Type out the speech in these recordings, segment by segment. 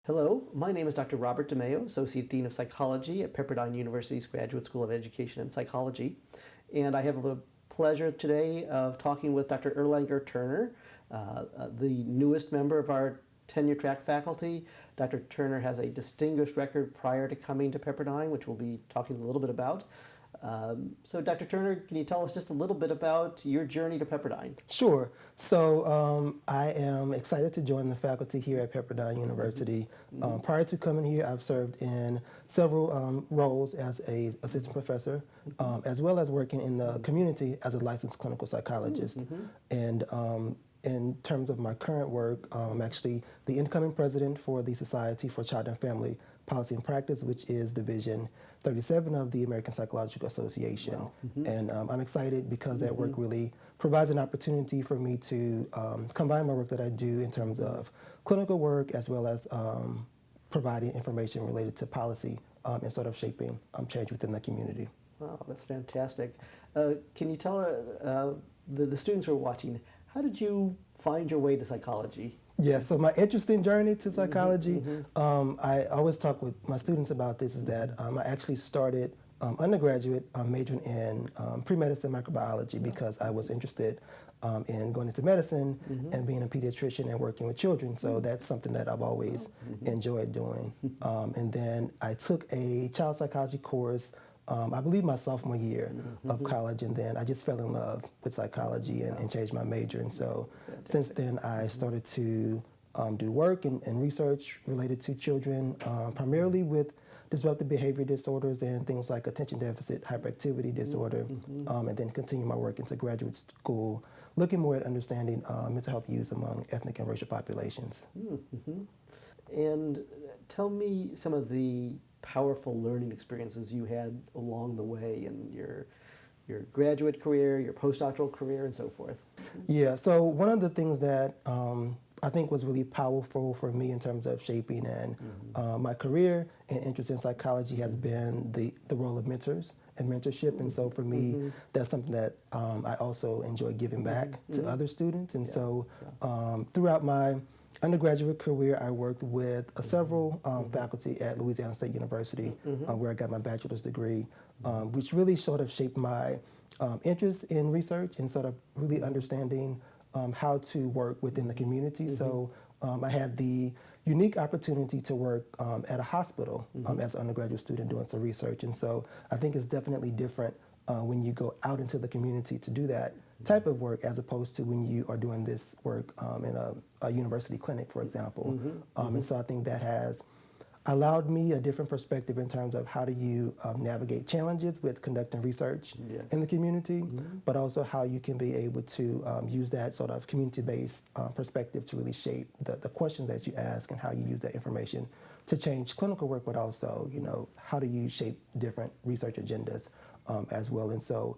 Hello, my name is Dr. Robert deMayo, Associate Dean of Psychology at Pepperdine University's Graduate School of Education and Psychology. And I have the pleasure today of talking with Dr. Erlanger Turner, the newest member of our tenure track faculty. Dr. Turner has a distinguished record prior to coming to Pepperdine, which we'll be talking a little bit about. So Dr. Turner, can you tell us just a little bit about your journey to Pepperdine? Sure. So I am excited to join the faculty here at Pepperdine University. Prior to coming here, I've served in several roles as an assistant professor, as well as working in the community as a licensed clinical psychologist. And in terms of my current work, I'm actually the incoming president for the Society for Child and Family Policy and Practice, which is Division 37 of the American Psychological Association. Wow. And I'm excited because that work really provides an opportunity for me to combine my work that I do in terms of clinical work as well as providing information related to policy and sort of shaping change within the community. Wow, that's fantastic. Can you tell the students who are watching, how did you find your way to psychology? Yeah, so my interesting journey to psychology, I always talk with my students about this, is that I actually started undergraduate majoring in pre-medicine microbiology because I was interested in going into medicine and being a pediatrician and working with children. So that's something that I've always enjoyed doing. And then I took a child psychology course, I believe my sophomore year of college, and then I just fell in love with psychology and changed my major. And so since then I started to do work and research related to children, primarily with disruptive behavior disorders and things like attention deficit hyperactivity disorder, and then continue my work into graduate school, looking more at understanding mental health use among ethnic and racial populations. And tell me some of the powerful learning experiences you had along the way in your graduate career, your postdoctoral career, and so forth. Yeah, so one of the things that I think was really powerful for me in terms of shaping and my career and interest in psychology has been the role of mentors and mentorship. And so for me, that's something that I also enjoy giving back to other students. And so throughout my undergraduate career, I worked with several faculty at Louisiana State University, where I got my bachelor's degree, which really sort of shaped my interest in research and sort of really understanding how to work within the community. So I had the unique opportunity to work at a hospital as an undergraduate student doing some research. And so I think it's definitely different when you go out into the community to do that type of work as opposed to when you are doing this work in a university clinic, for example. And so I think that has allowed me a different perspective in terms of how do you navigate challenges with conducting research in the community, but also how you can be able to use that sort of community-based perspective to really shape the questions that you ask and how you use that information to change clinical work, but also, you know, how do you shape different research agendas as well. And so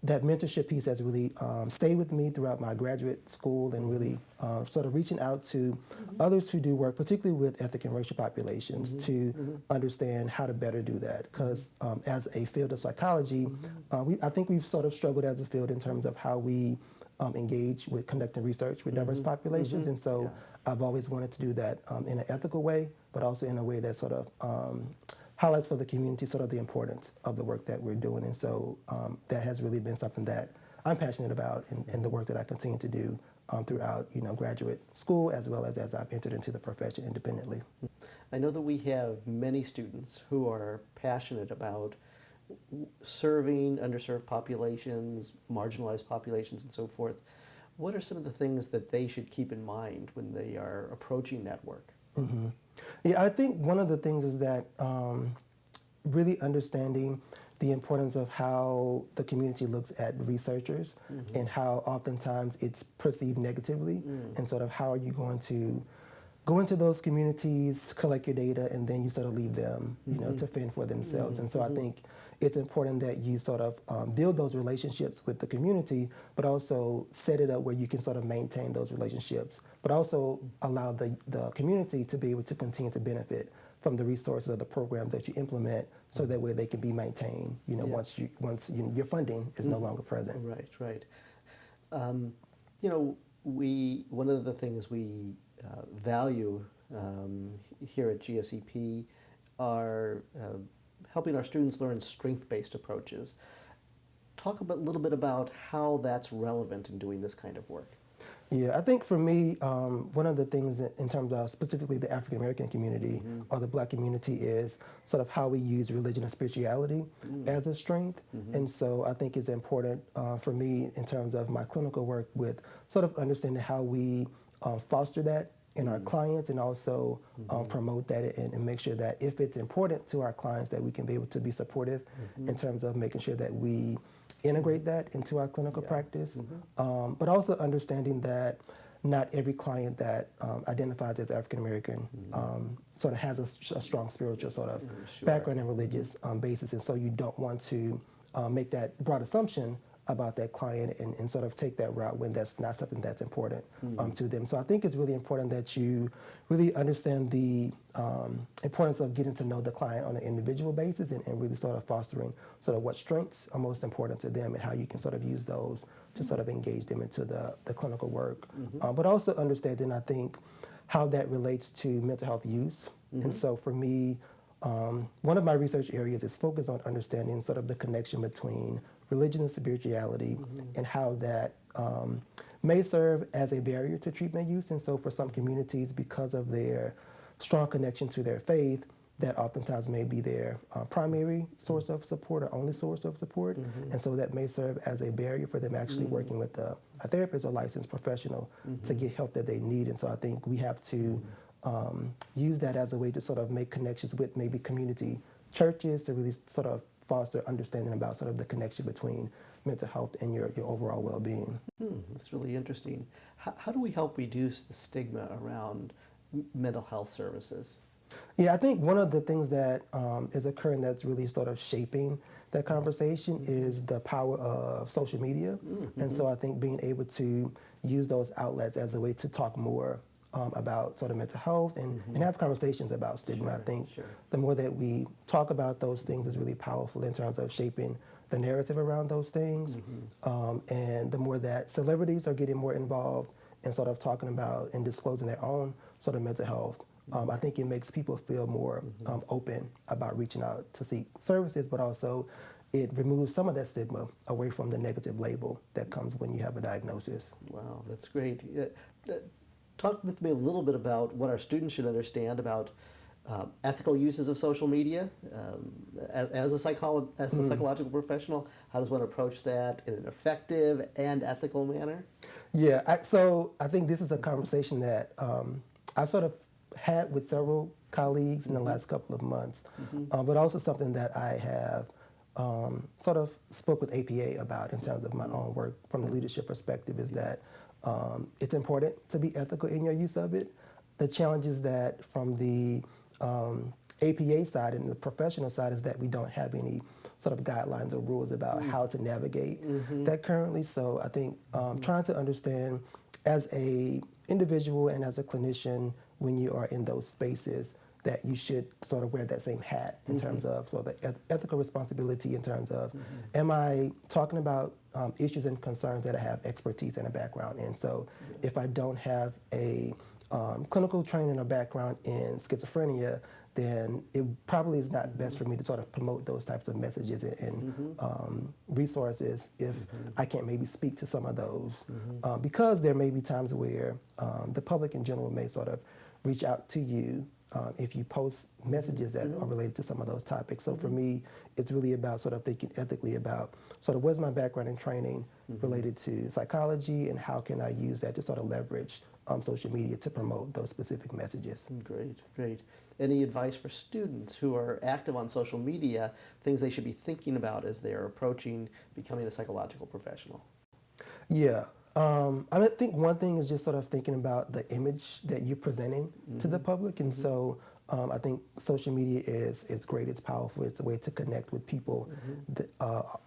that mentorship piece has really stayed with me throughout my graduate school and really sort of reaching out to others who do work, particularly with ethnic and racial populations, to understand how to better do that. Because as a field of psychology, I think we've sort of struggled as a field in terms of how we engage with conducting research with diverse populations. And so I've always wanted to do that in an ethical way, but also in a way that sort of highlights for the community sort of the importance of the work that we're doing. And so that has really been something that I'm passionate about and the work that I continue to do throughout, you know, graduate school as well as I've entered into the profession independently. I know that we have many students who are passionate about serving underserved populations, marginalized populations, and so forth. What are some of the things that they should keep in mind when they are approaching that work? Yeah, I think one of the things is that really understanding the importance of how the community looks at researchers and how oftentimes it's perceived negatively, and sort of how are you going to go into those communities, collect your data, and then you sort of leave them, you know, to fend for themselves. And so I think it's important that you sort of build those relationships with the community, but also set it up where you can sort of maintain those relationships, but also allow the community to be able to continue to benefit from the resources of the programs that you implement, so that way they can be maintained, you know, once your funding is no longer present. Right. You know, one of the things we value here at GSEP are helping our students learn strength-based approaches. Talk a little bit about how that's relevant in doing this kind of work. Yeah, I think for me, one of the things in terms of specifically the African American community or the Black community is sort of how we use religion and spirituality as a strength. And so I think it's important for me in terms of my clinical work with sort of understanding how we foster that in our clients and also promote that and make sure that if it's important to our clients that we can be able to be supportive in terms of making sure that we integrate that into our clinical practice, but also understanding that not every client that identifies as African American sort of has a strong spiritual sort of background and religious basis, and so you don't want to make that broad assumption about that client and sort of take that route when that's not something that's important to them. So I think it's really important that you really understand the importance of getting to know the client on an individual basis and really sort of fostering sort of what strengths are most important to them and how you can sort of use those to sort of engage them into the clinical work. But also understanding, I think, how that relates to mental health use. And so for me, one of my research areas is focused on understanding sort of the connection between religion and spirituality and how that may serve as a barrier to treatment use. And so for some communities, because of their strong connection to their faith, that oftentimes may be their primary source of support or only source of support. And so that may serve as a barrier for them actually working with a therapist or licensed professional to get help that they need. And so I think we have to use that as a way to sort of make connections with maybe community churches to really sort of foster understanding about sort of the connection between mental health and your overall well-being. That's really interesting. How do we help reduce the stigma around mental health services? Yeah, I think one of the things that is occurring that's really sort of shaping that conversation is the power of social media. And so I think being able to use those outlets as a way to talk more about sort of mental health and have conversations about stigma. I think the more that we talk about those things is really powerful in terms of shaping the narrative around those things. And the more that celebrities are getting more involved in sort of talking about and disclosing their own sort of mental health, I think it makes people feel more open about reaching out to seek services, but also it removes some of that stigma away from the negative label that comes when you have a diagnosis. Wow, that's great. Talk with me a little bit about what our students should understand about ethical uses of social media. As a psychological professional, how does one approach that in an effective and ethical manner? Yeah, so I think this is a conversation that I've sort of had with several colleagues in the last couple of months, but also something that I have sort of spoke with APA about in terms of my own work from the leadership perspective is that it's important to be ethical in your use of it. The challenge is that from the APA side and the professional side is that we don't have any sort of guidelines or rules about how to navigate that currently. So I think trying to understand as a individual and as a clinician when you are in those spaces that you should sort of wear that same hat in terms of sort of the ethical responsibility in terms of am I talking about issues and concerns that I have expertise and a background in. So if I don't have a clinical training or background in schizophrenia, then it probably is not best for me to sort of promote those types of messages and resources if I can't maybe speak to some of those. Because there may be times where the public in general may sort of reach out to you if you post messages that are related to some of those topics. So for me, it's really about sort of thinking ethically about sort of what's my background and training related to psychology and how can I use that to sort of leverage social media to promote those specific messages. Great, great. Any advice for students who are active on social media, things they should be thinking about as they're approaching becoming a psychological professional? Yeah. I think one thing is just sort of thinking about the image that you're presenting to the public. And so I think social media is great. It's powerful. It's a way to connect with people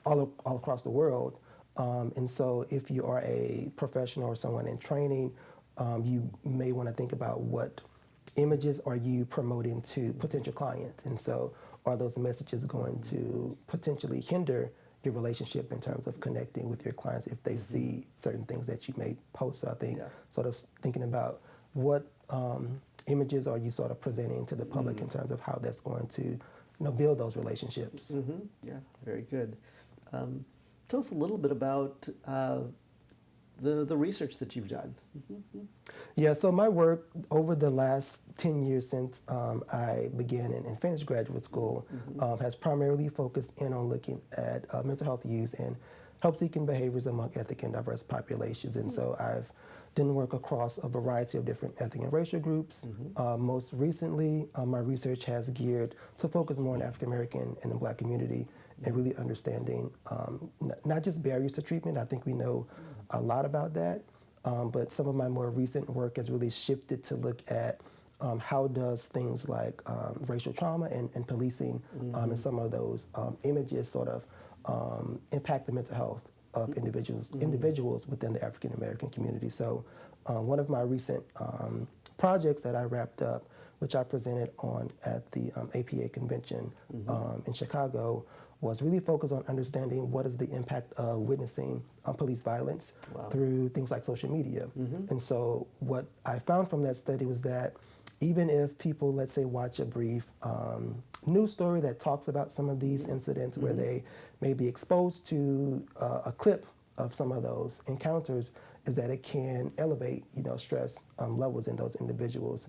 all across the world. And so if you are a professional or someone in training, you may want to think about what images are you promoting to potential clients. And so are those messages going to potentially hinder your relationship in terms of connecting with your clients if they see certain things that you may post? So I think sort of thinking about what images are you sort of presenting to the public in terms of how that's going to build those relationships? Yeah, very good. Tell us a little bit about the research that you've done. Yeah, so my work over the last 10 years since I began and finished graduate school has primarily focused in on looking at mental health use and help-seeking behaviors among ethnic and diverse populations. And so I've done work across a variety of different ethnic and racial groups. Most recently, my research has geared to focus more on African American and the Black community and really understanding not just barriers to treatment. I think we know a lot about that, but some of my more recent work has really shifted to look at how does things like racial trauma and policing and some of those images sort of impact the mental health of individuals within the African American community. So one of my recent projects that I wrapped up, which I presented on at the APA convention in Chicago, was really focused on understanding what is the impact of witnessing police violence through things like social media. And so what I found from that study was that even if people, let's say, watch a brief news story that talks about some of these incidents where they may be exposed to a clip of some of those encounters, is that it can elevate, stress levels in those individuals.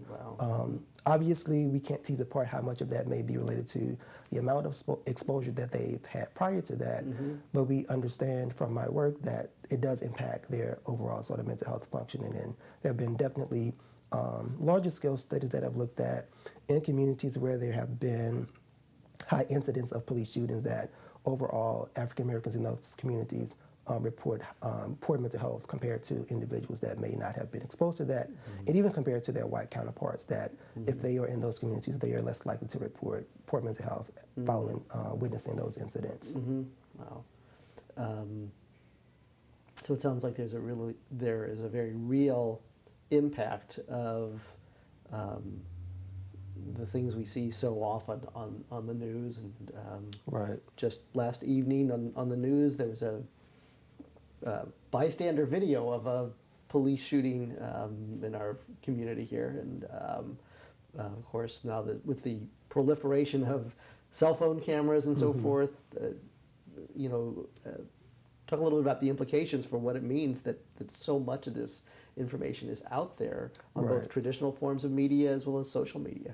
Obviously, we can't tease apart how much of that may be related to the amount of exposure that they've had prior to that, but we understand from my work that it does impact their overall sort of mental health functioning. And there have been definitely larger scale studies that have looked at in communities where there have been high incidents of police shootings that overall African Americans in those communities report poor mental health compared to individuals that may not have been exposed to that, and even compared to their white counterparts that if they are in those communities, they are less likely to report poor mental health following witnessing those incidents. Wow. So it sounds like there is a very real impact of the things we see so often on the news. And just last evening on the news, there was a bystander video of a police shooting in our community here. And of course, now that with the proliferation of cell phone cameras and so forth, talk a little bit about the implications for what it means that so much of this information is out there on both traditional forms of media as well as social media.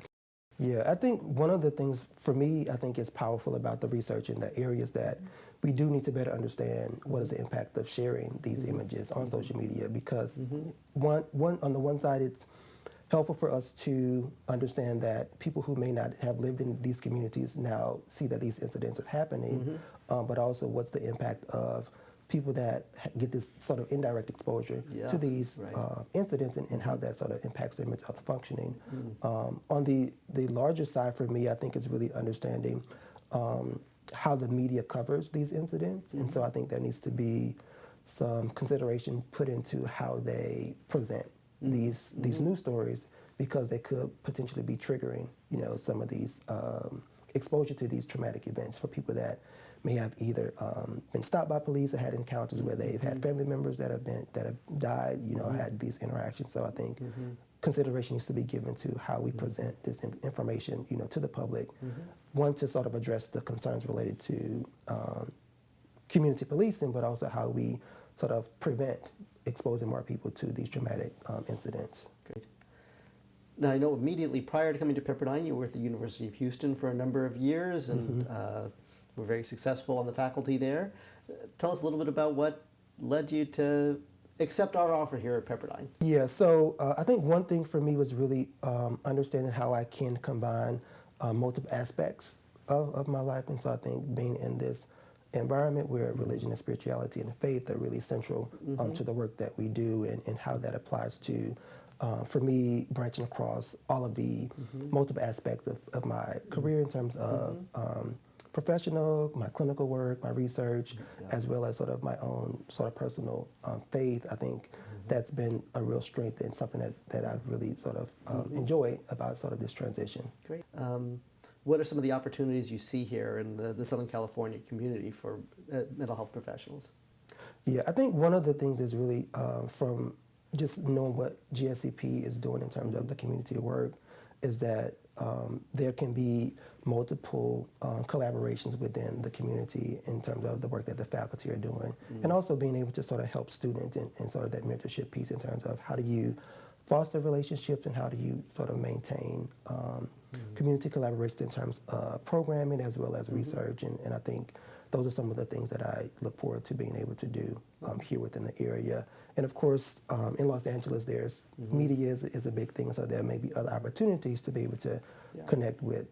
Yeah, I think one of the things for me, I think is powerful about the research in the areas that we do need to better understand what is the impact of sharing these images on social media, because on the one side, it's helpful for us to understand that people who may not have lived in these communities now see that these incidents are happening, but also what's the impact of people that get this sort of indirect exposure to these incidents and how that sort of impacts their mental health functioning. On the larger side for me, I think is really understanding how the media covers these incidents. And so I think there needs to be some consideration put into how they present these news stories, because they could potentially be triggering, some of these exposure to these traumatic events for people that may have either been stopped by police or had encounters where they've had family members that have died, had these interactions. So I think consideration needs to be given to how we present this information, to the public. One, to sort of address the concerns related to community policing, but also how we sort of prevent exposing more people to these traumatic incidents. Great. Now, I know immediately prior to coming to Pepperdine, you were at the University of Houston for a number of years and were very successful on the faculty there. Tell us a little bit about what led you to accept our offer here at Pepperdine. Yeah, so I think one thing for me was really understanding how I can combine multiple aspects of my life. And so I think being in this environment where religion and spirituality and faith are really central to the work that we do, and how that applies to, for me, branching across all of the multiple aspects of my career in terms of professional, my clinical work, my research, as well as sort of my own sort of personal faith. I think that's been a real strength and something that I've really sort of enjoyed about sort of this transition. Great. What are some of the opportunities you see here in the Southern California community for mental health professionals? Yeah, I think one of the things is really from just knowing what GSEP is doing in terms of the community work is that there can be multiple collaborations within the community in terms of the work that the faculty are doing, and also being able to sort of help students in sort of that mentorship piece in terms of how do you foster relationships and how do you sort of maintain community collaboration in terms of programming as well as research, and I think those are some of the things that I look forward to being able to do here within the area. And of course, in Los Angeles, there's media is a big thing, so there may be other opportunities to be able to connect with,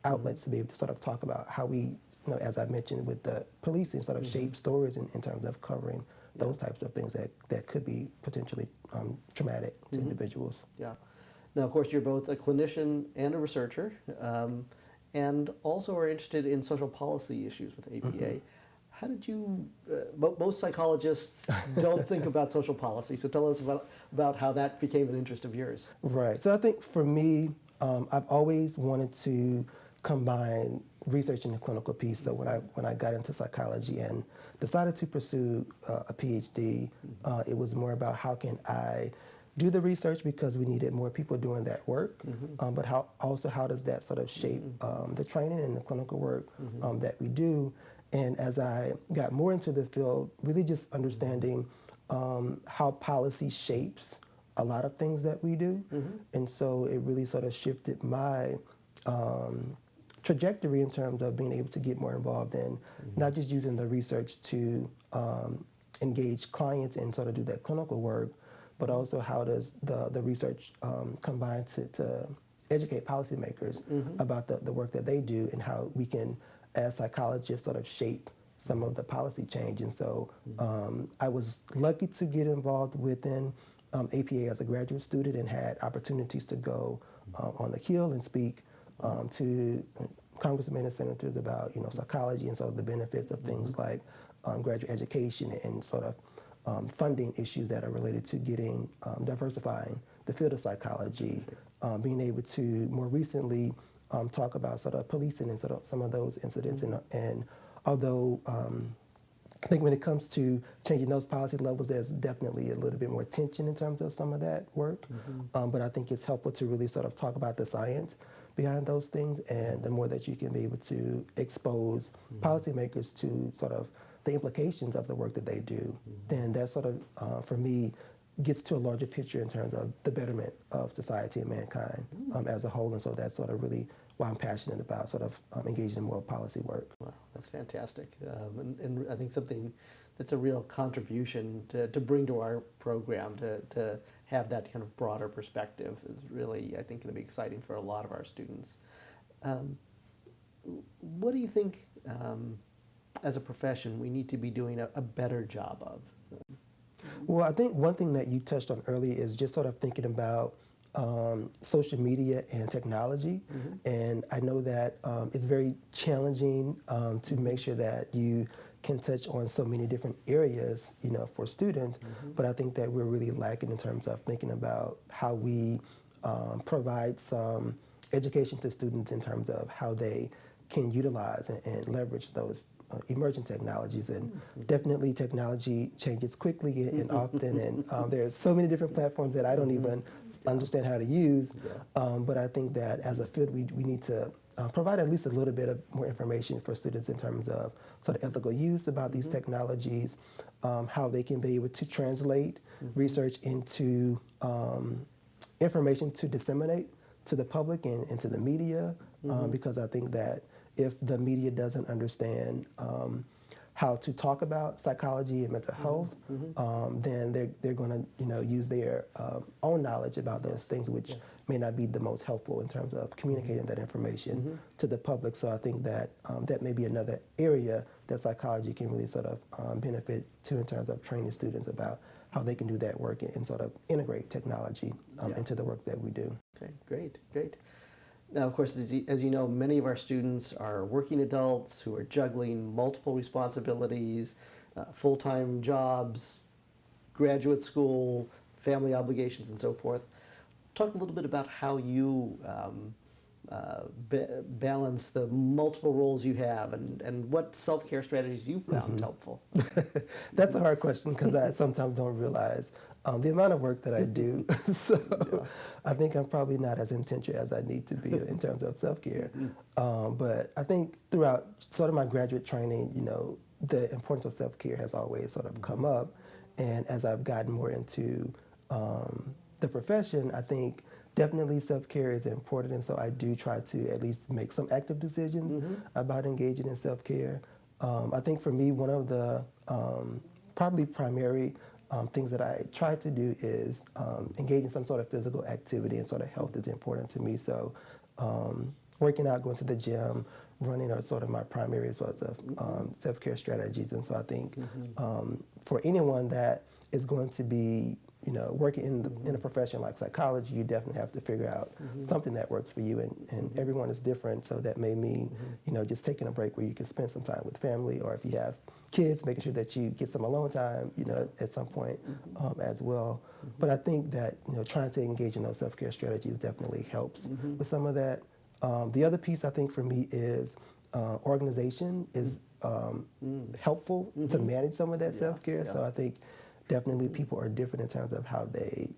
outlets to be able to sort of talk about how we, as I mentioned with the policing, sort of shape stories in terms of covering those types of things that could be potentially traumatic to individuals. Yeah. Now, of course, you're both a clinician and a researcher, and also are interested in social policy issues with APA. How did you, most psychologists don't think about social policy, so tell us about how that became an interest of yours. Right. So I think for me, I've always wanted to combine research and the clinical piece. So when I got into psychology and decided to pursue a PhD, it was more about how can I do the research because we needed more people doing that work, but how does that sort of shape the training and the clinical work that we do. And as I got more into the field, really just understanding how policy shapes a lot of things that we do. And so it really sort of shifted my trajectory in terms of being able to get more involved in not just using the research to engage clients and sort of do that clinical work, but also how does the research combine to educate policymakers about the work that they do and how we can, as psychologists, sort of shape some of the policy change. And so I was lucky to get involved within APA as a graduate student and had opportunities to go on the Hill and speak to congressmen and senators about psychology and sort of the benefits of things like graduate education and sort of funding issues that are related to getting diversifying the field of psychology, being able to more recently talk about sort of policing and sort of some of those incidents. And although I think when it comes to changing those policy levels, there's definitely a little bit more tension in terms of some of that work. But I think it's helpful to really sort of talk about the science behind those things, and the more that you can be able to expose policymakers to sort of the implications of the work that they do, then that sort of, for me, gets to a larger picture in terms of the betterment of society and mankind as a whole. And so that's sort of really why I'm passionate about sort of engaging in more policy work. Wow, that's fantastic. And I think something that's a real contribution to bring to our program, to have that kind of broader perspective is really, I think, going to be exciting for a lot of our students. What do you think, as a profession, we need to be doing a better job of? Well, I think one thing that you touched on earlier is just sort of thinking about social media and technology. And I know that it's very challenging to make sure that you can touch on so many different areas, for students. But I think that we're really lacking in terms of thinking about how we provide some education to students in terms of how they can utilize and leverage those emerging technologies. And definitely technology changes quickly and often, and there's so many different platforms that I don't even understand how to use. But I think that as a field, we need to provide at least a little bit of more information for students in terms of sort of ethical use about these technologies, how they can be able to translate research into information to disseminate to the public and to the media, because I think that if the media doesn't understand how to talk about psychology and mental health, then they're going to use their own knowledge about those things, which may not be the most helpful in terms of communicating that information to the public. So I think that that may be another area that psychology can really sort of benefit to in terms of training students about how they can do that work and sort of integrate technology into the work that we do. Okay, great. Now, of course, as you know, many of our students are working adults who are juggling multiple responsibilities, full-time jobs, graduate school, family obligations, and so forth. Talk a little bit about how you balance the multiple roles you have, and what self-care strategies you found helpful? That's a hard question because I sometimes don't realize the amount of work that I do. So I think I'm probably not as intentional as I need to be in terms of self-care. But I think throughout sort of my graduate training, the importance of self-care has always sort of come up. And as I've gotten more into the profession, I think definitely self-care is important. And so I do try to at least make some active decisions about engaging in self-care. I think for me, one of the probably primary things that I try to do is engage in some sort of physical activity, and sort of health is important to me. So working out, going to the gym, running are sort of my primary sorts of self-care strategies. And so I think for anyone that is going to be working in a profession like psychology, you definitely have to figure out something that works for you, and everyone is different. So that may mean, just taking a break where you can spend some time with family, or if you have kids, making sure that you get some alone time, at some point as well. But I think that, trying to engage in those self-care strategies definitely helps with some of that. The other piece I think for me is organization is helpful to manage some of that self-care. So I think definitely people are different in terms of how they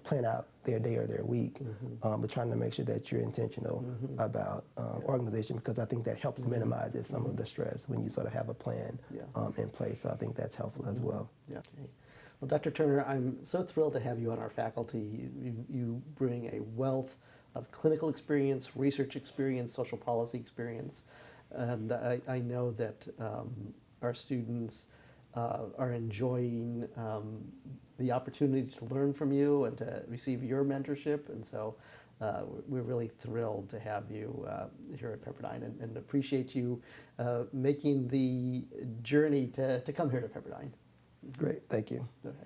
plan out their day or their week, but trying to make sure that you're intentional about organization, because I think that helps minimizes some of the stress when you sort of have a plan in place. So I think that's helpful as well. Yeah. Okay. Well, Dr. Turner, I'm so thrilled to have you on our faculty. You bring a wealth of clinical experience, research experience, social policy experience, and I know that our students are enjoying the opportunity to learn from you and to receive your mentorship, and so we're really thrilled to have you here at Pepperdine, and appreciate you making the journey to come here to Pepperdine. Great, thank you. Okay.